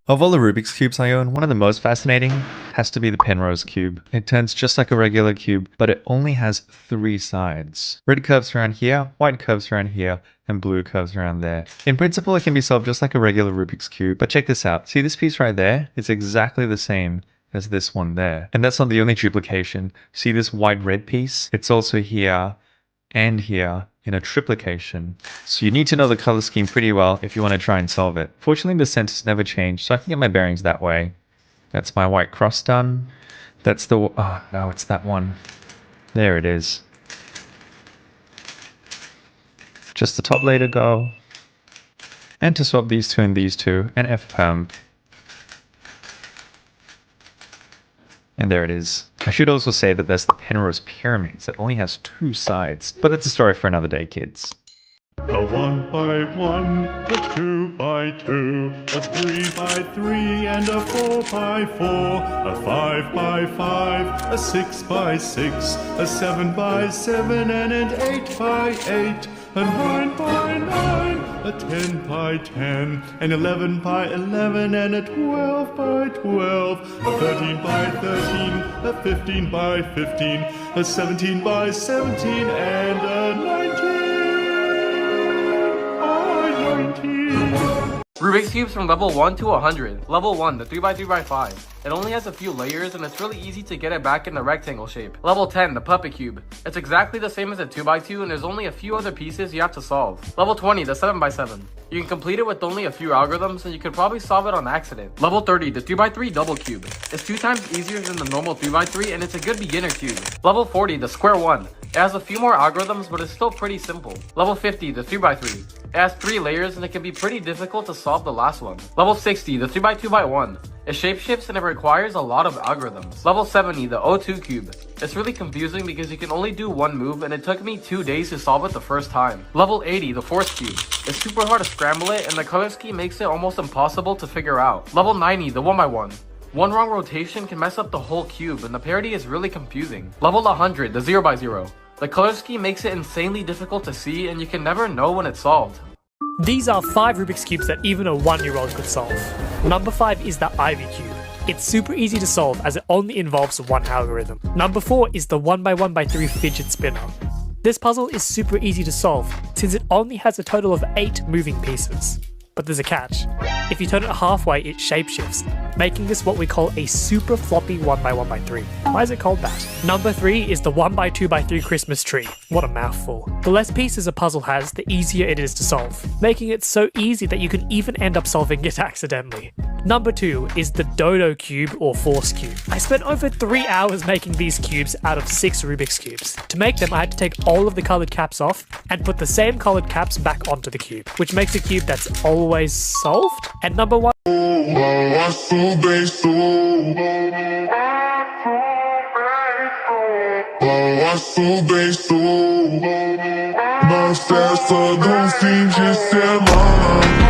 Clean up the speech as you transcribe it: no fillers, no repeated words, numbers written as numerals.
Of all the Rubik's Cubes I own, one of the most fascinating has to be the Penrose Cube. It turns just like a regular cube, but it only has 3 sides. Red curves around here, white curves around here, and blue curves around there. In principle, it can be solved just like a regular Rubik's Cube, but check this out. See this piece right there? It's exactly the same as this one there. And that's not the only duplication. See this white-red piece? It's also here and here in a triplication. So you need to know the color scheme pretty well if you want to try and solve it. Fortunately, the centers never change, so I can get my bearings that way. That's my white cross done. That's the... oh, no, it's that one. There it is. Just the top layer to go. And to swap these two and these two, and F-perm. And there it is. I should also say that there's the Penrose Pyramids that only has 2 sides, but that's a story for another day, kids. A 1 by 1, a 2 by 2, a 3 by 3, and a 4 by 4, a 5 by 5, a 6 by 6, a 7 by 7, and an 8 by 8, a 9 by 9, a 10 by 10, an 11 by 11, and a 12 by 12, a 13 by 13, a 15 by 15, a 17 by 17, and a 19. Rubik's Cubes from level 1 to 100. Level 1, the 3x3x5. It only has a few layers and it's really easy to get it back in the rectangle shape. Level 10, the Puppet Cube. It's exactly the same as a 2x2 and there's only a few other pieces you have to solve. Level 20, the 7x7. You can complete it with only a few algorithms and you could probably solve it on accident. Level 30, the 3x3 Double Cube. It's 2 times easier than the normal 3x3 and it's a good beginner cube. Level 40, the Square 1. It has a few more algorithms, but it's still pretty simple. Level 50, the 3x3. It has 3 layers and it can be pretty difficult to solve the last one. Level 60, the 3x2x1. It shapeshifts and it requires a lot of algorithms. Level 70, the O2 cube. It's really confusing because you can only do one move and it took me 2 days to solve it the first time. Level 80, the Force cube. It's super hard to scramble it and the color scheme makes it almost impossible to figure out. Level 90, the 1x1. One wrong rotation can mess up the whole cube and the parity is really confusing. Level 100, the 0x0. The color scheme makes it insanely difficult to see and you can never know when it's solved. These are 5 Rubik's Cubes that even a 1-year-old could solve. Number 5 is the Ivy Cube. It's super easy to solve as it only involves one algorithm. Number 4 is the 1x1x3 Fidget Spinner. This puzzle is super easy to solve since it only has a total of 8 moving pieces. But there's a catch. If you turn it halfway, it shapeshifts, making this what we call a super floppy 1x1x3. Why is it called that? Number 3 is the 1x2x3 Christmas tree. What a mouthful. The less pieces a puzzle has, the easier it is to solve, making it so easy that you can even end up solving it accidentally. Number 2 is the Dodo Cube or Force Cube. I spent over 3 hours making these cubes out of 6 Rubik's Cubes. To make them, I had to take all of the colored caps off and put the same colored caps back onto the cube, which makes a cube that's always solved. And number 1 Mas essa não finge ser má.